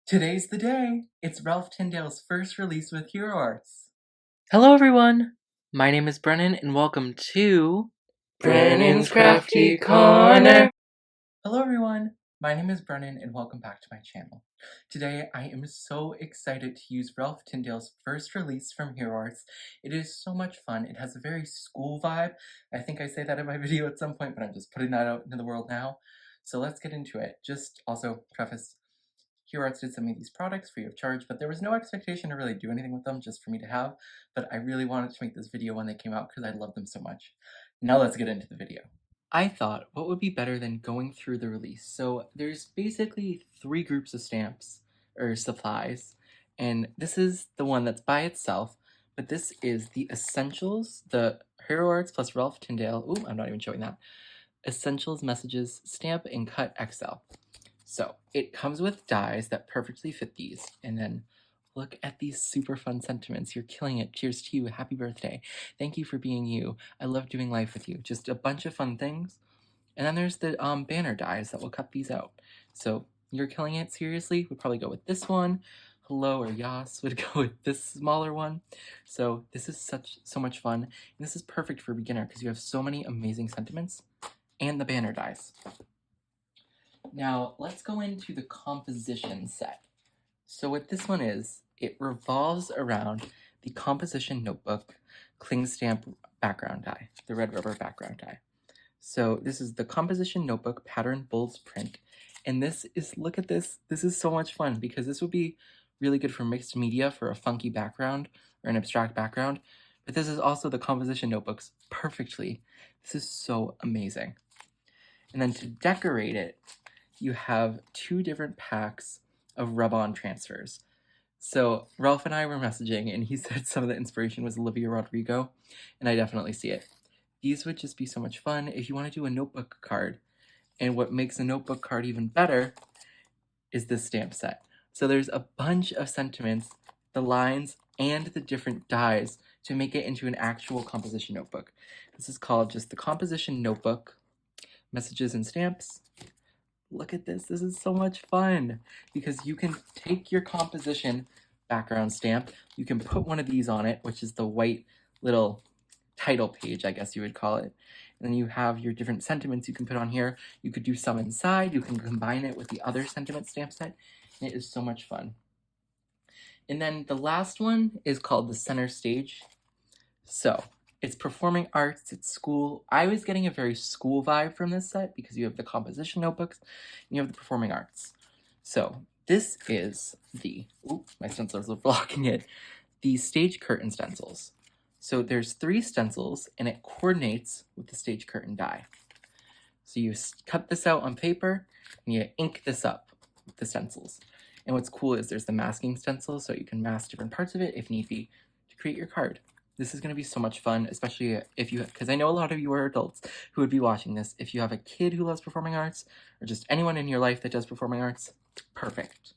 Today's the day! It's Ralph Tyndall's first release with Hero Arts. Hello everyone! My name is Brennan and welcome to Brennan's Crafty Corner. Hello everyone! My name is Brennan and welcome back to my channel. Today I am so excited to use Ralph Tyndall's first release from Hero Arts. It is so much fun. It has a very school vibe. I think I say that in my video at some point, but I'm just putting that out into the world now. So let's get into it. Just also preface, Hero Arts did send me these products free of charge, but there was no expectation to really do anything with them, just for me to have, but I really wanted to make this video when they came out because I love them so much. Now let's get into the video. I thought, what would be better than going through the release? So there's basically 3 groups of stamps, or supplies, and this is the one that's by itself, but this is the Essentials, the Hero Arts plus Ralph Tyndall, ooh, I'm not even showing that, Essentials Messages Stamp and Cut XL. So it comes with dies that perfectly fit these, and then look at these super fun sentiments. You're killing it. Cheers to you. Happy birthday. Thank you for being you. I love doing life with you. Just a bunch of fun things. And then there's the banner dies that will cut these out. So you're killing it. Seriously, we'd probably go with this one. Hello or Yas would go with this smaller one. So this is so much fun. And this is perfect for a beginner because you have so many amazing sentiments and the banner dies. Now, let's go into the composition set. So what this one is, it revolves around the composition notebook cling stamp background die, the red rubber background die. So this is the composition notebook pattern bolds print. And this is, look at this is so much fun because this would be really good for mixed media for a funky background or an abstract background. But this is also the composition notebooks perfectly. This is so amazing. And then to decorate it, you have 2 different packs of rub-on transfers. So Ralph and I were messaging and he said some of the inspiration was Olivia Rodrigo, and I definitely see it. These would just be so much fun if you want to do a notebook card. And what makes a notebook card even better is this stamp set. So there's a bunch of sentiments, the lines, and the different dies to make it into an actual composition notebook. This is called just the composition notebook, messages and stamps. Look at this is so much fun because you can take your composition background stamp, you can put one of these on it, which is the white little title page, I guess you would call it. And then you have your different sentiments you can put on here. You could do some inside, you can combine it with the other sentiment stamp set, and it is so much fun. And then the last one is called the center stage. So it's performing arts, it's school. I was getting a very school vibe from this set because you have the composition notebooks and you have the performing arts. So this is the, my stencils are blocking it, the stage curtain stencils. So there's 3 stencils and it coordinates with the stage curtain die. So you cut this out on paper and you ink this up with the stencils. And what's cool is there's the masking stencil, so you can mask different parts of it if need be to create your card. This is going to be so much fun, especially if you, because I know a lot of you are adults who would be watching this. If you have a kid who loves performing arts, or just anyone in your life that does performing arts, perfect.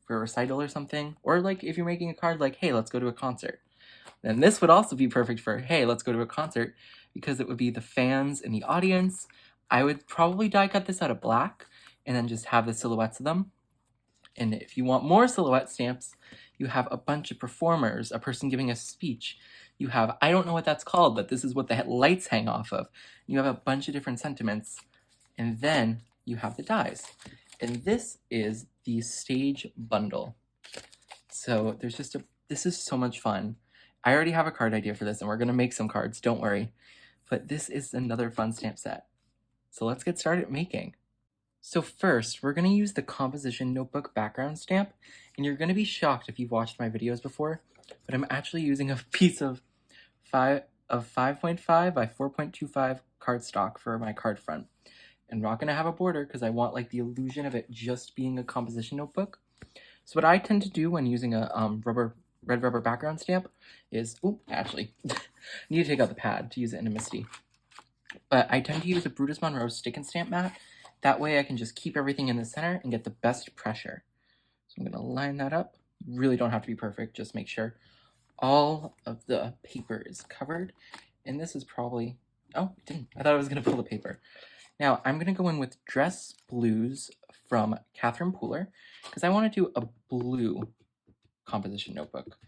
For a recital or something, or like if you're making a card like, hey, let's go to a concert. Then this would also be perfect for, hey, let's go to a concert, because it would be the fans in the audience. I would probably die cut this out of black, and then just have the silhouettes of them. And if you want more silhouette stamps, you have a bunch of performers, a person giving a speech. You have, I don't know what that's called, but this is what the lights hang off of. You have a bunch of different sentiments, and then you have the dies. And this is the stage bundle. So there's just this is so much fun. I already have a card idea for this, and we're gonna make some cards, don't worry. But this is another fun stamp set. So let's get started making. So first, we're going to use the composition notebook background stamp, and you're going to be shocked if you've watched my videos before, but I'm actually using a piece of 5.5 by 4.25 cardstock for my card front. And we're not going to have a border because I want like the illusion of it just being a composition notebook. So what I tend to do when using a red rubber background stamp is, actually, I need to take out the pad to use it in a Misty. But I tend to use a Brutus Monroe stick and stamp mat. That way I can just keep everything in the center and get the best pressure. So I'm going to line that up. You really don't have to be perfect. Just make sure all of the paper is covered. And this is probably, oh, it didn't. I thought I was going to pull the paper. Now I'm going to go in with Dress Blues from Catherine Pooler because I want to do a blue composition notebook.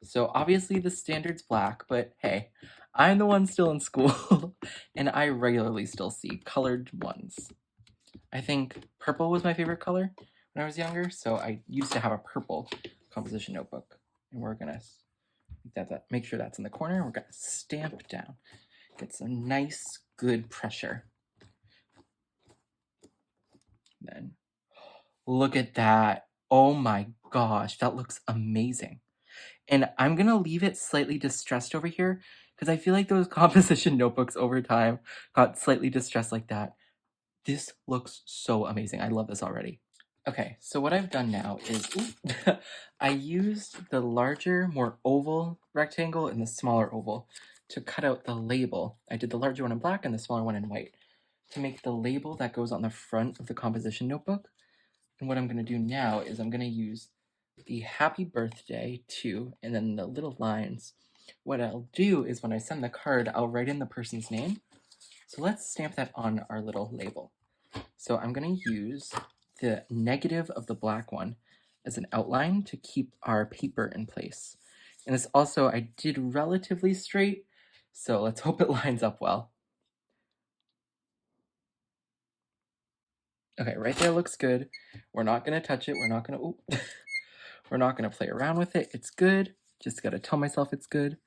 So obviously the standard's black, but hey, I'm the one still in school and I regularly still see colored ones. I think purple was my favorite color when I was younger, so I used to have a purple composition notebook. And we're gonna make sure that's in the corner. We're gonna stamp down. Get some nice, good pressure. Then look at that. Oh my gosh, that looks amazing. And I'm gonna leave it slightly distressed over here because I feel like those composition notebooks over time got slightly distressed like that. This looks so amazing. I love this already. Okay, so what I've done now is I used the larger, more oval rectangle and the smaller oval to cut out the label. I did the larger one in black and the smaller one in white to make the label that goes on the front of the composition notebook. And what I'm going to do now is I'm going to use the happy birthday to, and then the little lines. What I'll do is when I send the card, I'll write in the person's name. So let's stamp that on our little label. So I'm going to use the negative of the black one as an outline to keep our paper in place. And this also, I did relatively straight, so let's hope it lines up well. Okay, right there looks good. We're not going to touch it. We're not going to, we're not going to play around with it. It's good. Just got to tell myself it's good.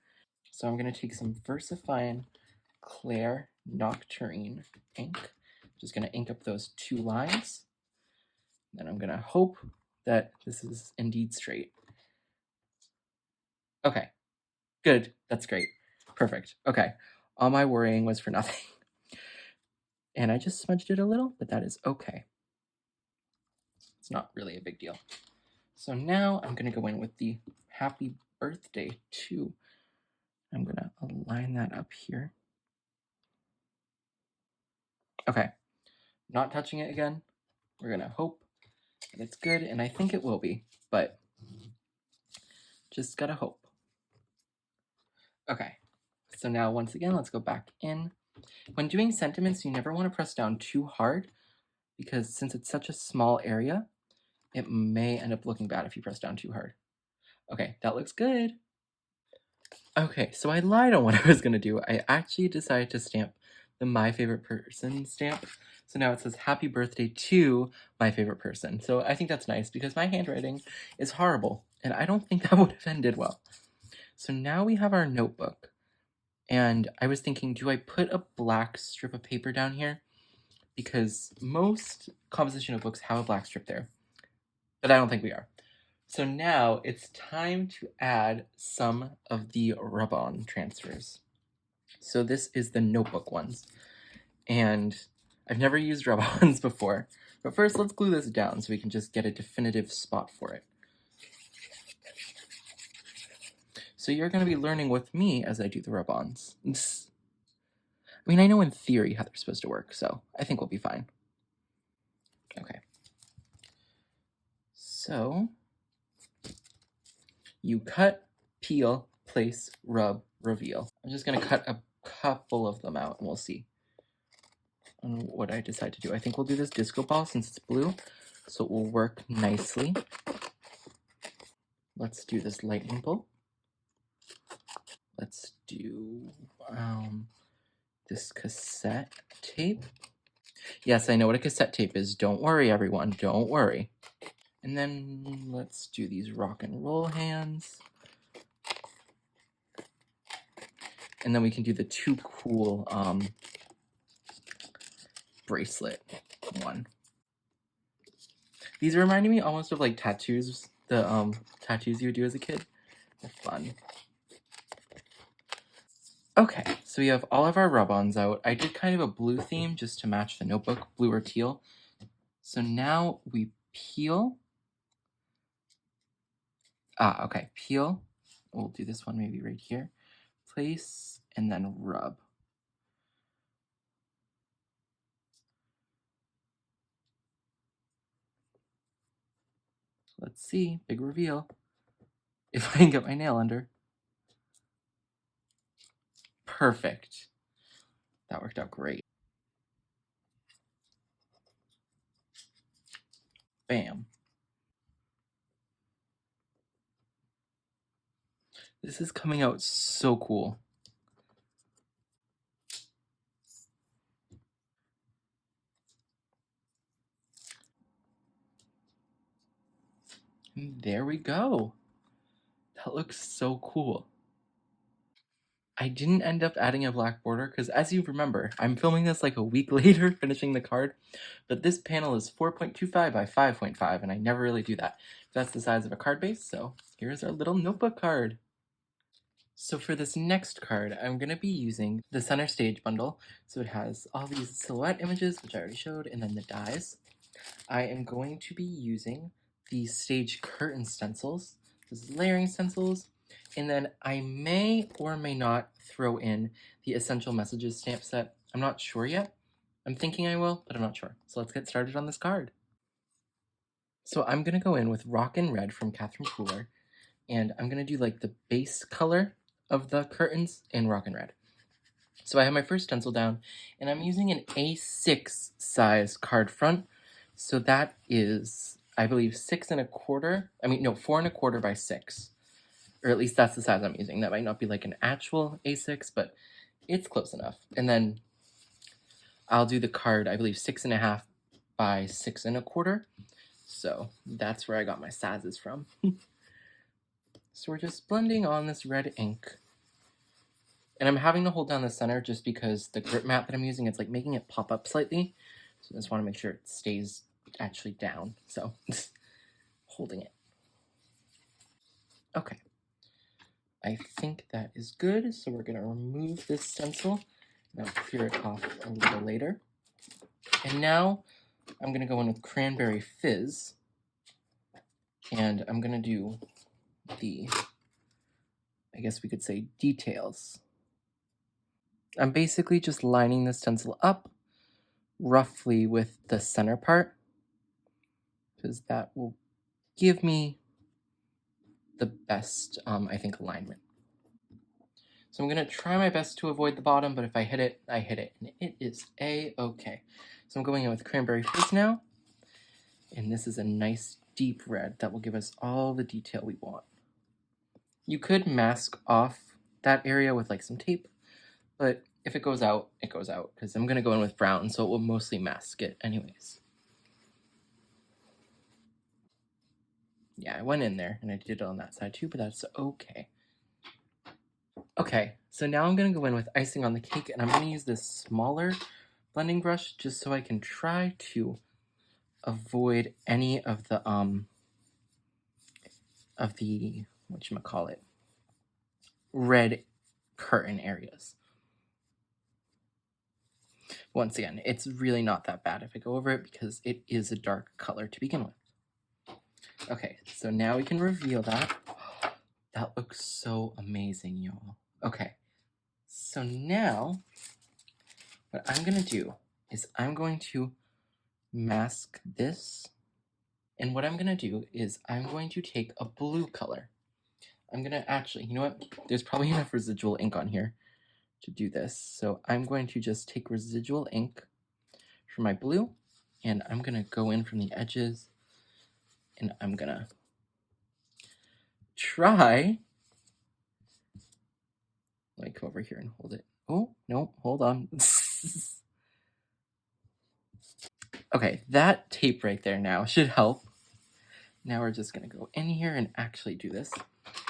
So I'm going to take some VersaFine Claire Nocturne ink. Just going to ink up those two lines. And I'm going to hope that this is indeed straight. Okay, good. That's great. Perfect. Okay, all my worrying was for nothing. And I just smudged it a little, but that is okay. It's not really a big deal. So now I'm going to go in with the happy birthday too. I'm going to align that up here. Okay, not touching it again. We're going to hope that it's good, and I think it will be, but just gotta hope. Okay, so now once again, let's go back in. When doing sentiments, you never want to press down too hard because since it's such a small area, it may end up looking bad if you press down too hard. Okay, that looks good. Okay, so I lied on what I was gonna do. I actually decided to stamp the My Favorite Person stamp. So now it says happy birthday to my favorite person. So I think that's nice because my handwriting is horrible and I don't think that would have ended well. So now we have our notebook. And I was thinking, do I put a black strip of paper down here? Because most composition notebooks have a black strip there. But I don't think we are. So now it's time to add some of the rub-on transfers. So this is the notebook ones. And I've never used rub-ons before. But first, let's glue this down so we can just get a definitive spot for it. So you're going to be learning with me as I do the rub-ons. I mean, I know in theory how they're supposed to work, so I think we'll be fine. Okay. So you cut, peel, place, rub, reveal. I'm just going to cut a couple of them out and we'll see on what I decide to do. I think we'll do this disco ball since it's blue, so it will work nicely. Let's do this lightning bolt. Let's do this cassette tape. Yes, I know what a cassette tape is. Don't worry, everyone. Don't worry. And then let's do these rock and roll hands. And then we can do the too cool bracelet one. These are reminding me almost of like tattoos, the tattoos you would do as a kid. They're fun. Okay, so we have all of our rub-ons out. I did kind of a blue theme just to match the notebook, blue or teal. So now we peel. Okay, peel. We'll do this one maybe right here. Place, and then rub. Let's see, big reveal. If I can get my nail under. Perfect. That worked out great. Bam. This is coming out so cool. And there we go. That looks so cool. I didn't end up adding a black border because, as you remember, I'm filming this like a week later, finishing the card, but this panel is 4.25 by 5.5, and I never really do that. That's the size of a card base, so here's our little notebook card. So for this next card, I'm going to be using the center stage bundle. So it has all these silhouette images, which I already showed, and then the dies. I am going to be using the stage curtain stencils. This is layering stencils. And then I may or may not throw in the Essential Messages stamp set. I'm not sure yet. I'm thinking I will, but I'm not sure. So let's get started on this card. So I'm going to go in with Rockin' Red from Catherine Pooler. And I'm going to do like the base color of the curtains in Rockin' Red. So I have my first stencil down, and I'm using an A6 size card front. So that is, I believe, 4 1/4 by 6. Or at least that's the size I'm using. That might not be like an actual A6, but it's close enough. And then I'll do the card, I believe, 6.5 by 6.25. So that's where I got my sizes from. So we're just blending on this red ink. And I'm having to hold down the center just because the grip mat that I'm using, it's like making it pop up slightly. So I just want to make sure it stays actually down. So holding it. Okay. I think that is good. So we're going to remove this stencil and I'll clear it off a little later. And now I'm going to go in with Cranberry Fizz. And I'm going to do the, I guess we could say, details. I'm basically just lining the stencil up roughly with the center part, because that will give me the best, I think, alignment. So I'm going to try my best to avoid the bottom, but if I hit it, I hit it, and it is A-okay. So I'm going in with Cranberry Fizz now, and this is a nice deep red that will give us all the detail we want. You could mask off that area with like some tape, but if it goes out, it goes out, because I'm going to go in with brown, so it will mostly mask it anyways. Yeah, I went in there, and I did it on that side too, but that's okay. Okay, so now I'm going to go in with icing on the cake, and I'm going to use this smaller blending brush just so I can try to avoid any of the, whatchamacallit, red curtain areas. Once again, it's really not that bad if I go over it because it is a dark color to begin with. Okay, so now we can reveal that. That looks so amazing, y'all. Okay, so now what I'm going to do is I'm going to mask this. And what I'm going to do is I'm going to take a blue color. I'm going to actually, you know what? There's probably enough residual ink on here to do this. So I'm going to just take residual ink for my blue, and I'm going to go in from the edges, and I'm going to try. Let me come over here and hold it. Oh, no, hold on. Okay, that tape right there now should help. Now we're just going to go in here and actually do this.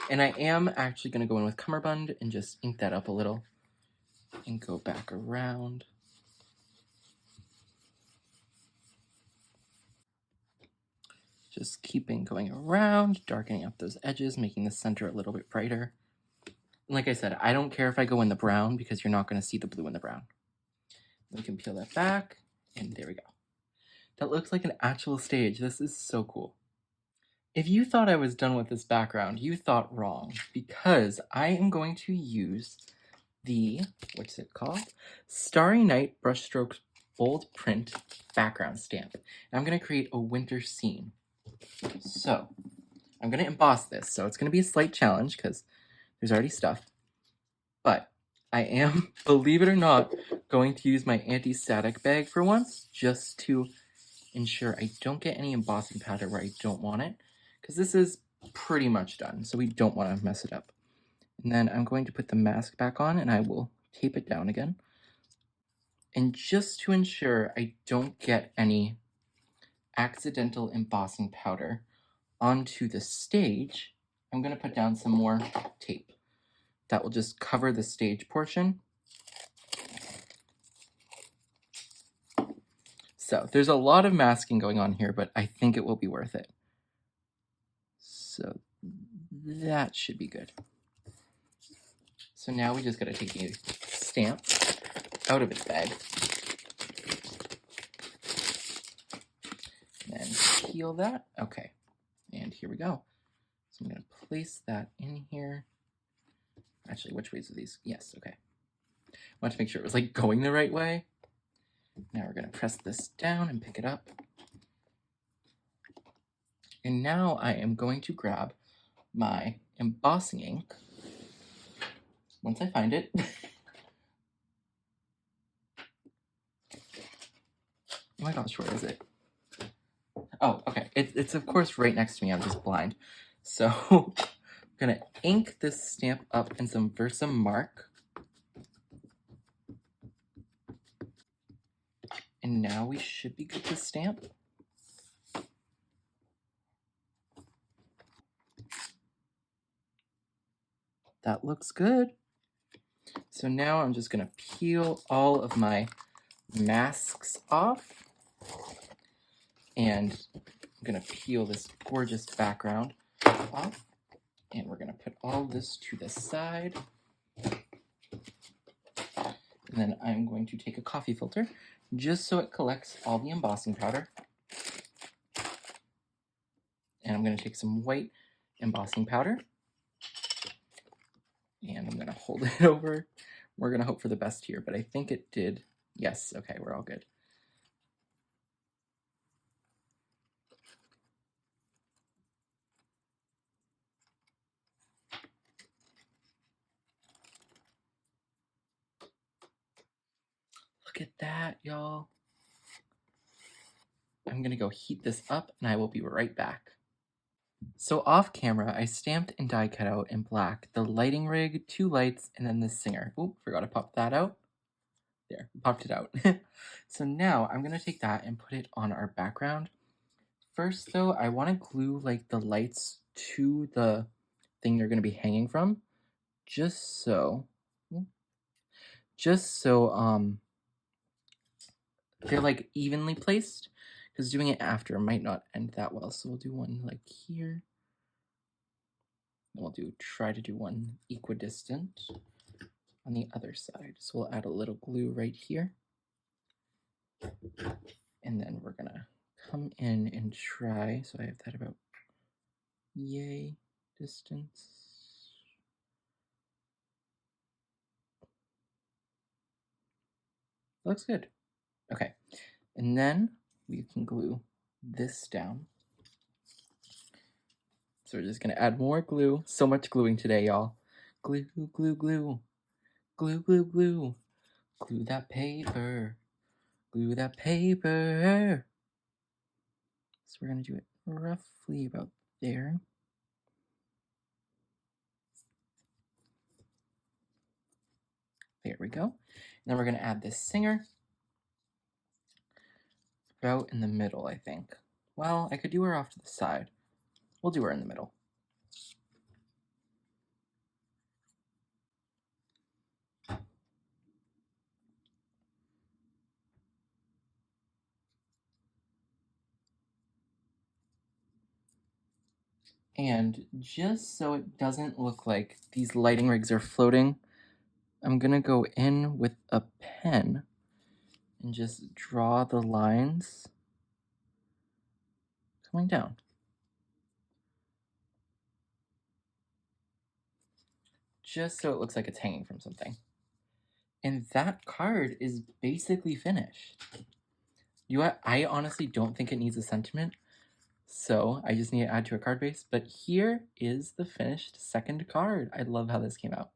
And I am actually going to go in with Cummerbund and just ink that up a little and go back around. Just keeping going around, darkening up those edges, making the center a little bit brighter. And like I said, I don't care if I go in the brown because you're not going to see the blue in the brown. We can peel that back, and there we go. That looks like an actual stage. This is so cool. If you thought I was done with this background, you thought wrong, because I am going to use the, what's it called? Starry Night Brushstrokes Bold Print background stamp. And I'm going to create a winter scene. So I'm going to emboss this. So it's going to be a slight challenge because there's already stuff. But I am, believe it or not, going to use my anti-static bag for once just to ensure I don't get any embossing powder where I don't want it, because this is pretty much done, so we don't want to mess it up. And then I'm going to put the mask back on and I will tape it down again. And just to ensure I don't get any accidental embossing powder onto the stage, I'm going to put down some more tape. That will just cover the stage portion. So there's a lot of masking going on here, but I think it will be worth it. So that should be good. So now we just got to take the stamp out of its bag. And peel that. Okay. And here we go. So I'm going to place that in here. Actually, which ways are these? Yes, okay. I want to make sure it was like going the right way. Now we're going to press this down and pick it up. And now I am going to grab my embossing ink. Once I find it. Oh my gosh, where is it? Oh, okay. It's of course right next to me. I'm just blind. So I'm going to ink this stamp up in some Versamark. And now we should be good to stamp. That looks good. So now I'm just going to peel all of my masks off. And I'm going to peel this gorgeous background off. And we're going to put all this to the side. And then I'm going to take a coffee filter just so it collects all the embossing powder. And I'm going to take some white embossing powder. And I'm going to hold it over. We're going to hope for the best here, but I think it did. Yes, okay, we're all good. Look at that, y'all. I'm going to go heat this up, and I will be right back. So off camera, I stamped and die cut out in black the lighting rig, 2 lights, and then the singer. Oop, forgot to pop that out. There, popped it out. So now I'm going to take that and put it on our background. First, though, I want to glue like the lights to the thing they're going to be hanging from, just so they're like evenly placed, because doing it after might not end that well. So we'll do one like here. We'll try to do one equidistant on the other side. So we'll add a little glue right here. And then we're gonna come in and try. So I have that about yay distance. Looks good. Okay. And then we can glue this down. So we're just gonna add more glue. So much gluing today, y'all. Glue, glue, glue. Glue, glue, glue. Glue that paper. Glue that paper. So we're gonna do it roughly about there. There we go. And then we're gonna add this singer. About in the middle, I think. Well, I could do her off to the side. We'll do her in the middle. And just so it doesn't look like these lighting rigs are floating, I'm gonna go in with a pen and just draw the lines coming down. Just so it looks like it's hanging from something. And that card is basically finished. I honestly don't think it needs a sentiment, so I just need to add to a card base, but here is the finished second card. I love how this came out.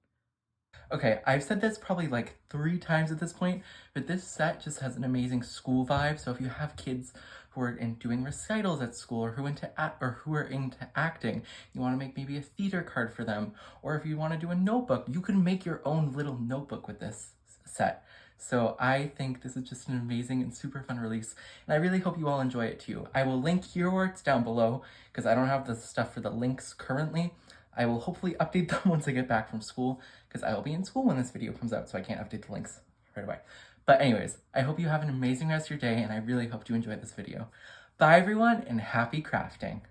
Okay, I've said this probably like 3 times at this point, but this set just has an amazing school vibe, so if you have kids who are doing recitals at school, or who are into acting. You want to make maybe a theater card for them, or if you want to do a notebook, you can make your own little notebook with this set. So I think this is just an amazing and super fun release, and I really hope you all enjoy it too. I will link Hero Arts down below because I don't have the stuff for the links currently. I will hopefully update them once I get back from school because I will be in school when this video comes out, so I can't update the links right away. But anyways, I hope you have an amazing rest of your day, and I really hope you enjoyed this video. Bye everyone, and happy crafting!